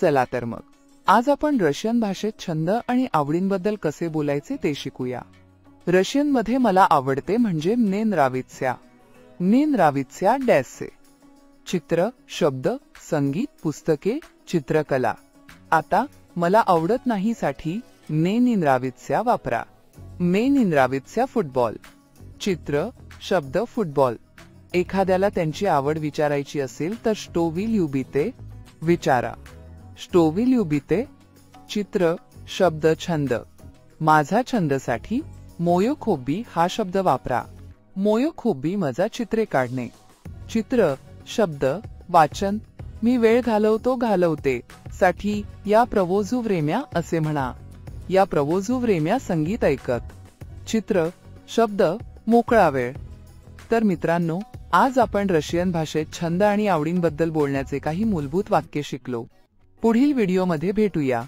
चला तर मग आज आपण रशियन भाषेत छंद आणि आवडींबद्दल कसे बोलायचे ते शिकूया। रशियन मध्ये मला आवडते म्हणजे mnie nравится। mnie nравится डॅशचे चित्र, शब्द, संगीत, पुस्तके, चित्रकला। आता मला आवडत नाही साठी мне не нравится वापरा। мне не нравится फुटबॉल। चित्र, शब्द, फुटबॉल। एखाद्याला त्यांची आवड विचारायची असेल तर što vill ljubite विचारा। što vill ljubite चित्र, शब्द, छंद। माझा छंदसाठी मोयो hobby हा शब्द वापरा। मोयो hobby माझा चित्रे काढणे। चित्र, शब्द, वाचन। मी वेळ घालवते साठी या провожу время असे म्हणा। या провожу время संगीत ऐकत। चित्र, शब्द, मोकळा वेळ। तर मित्रांनो, आज आपण रशियन भाषेत छंद आणि आवडींबद्दल बोलण्याचे काही मूलभूत वाक्य शिकलो। पुढील व्हिडिओमध्ये भेटूया।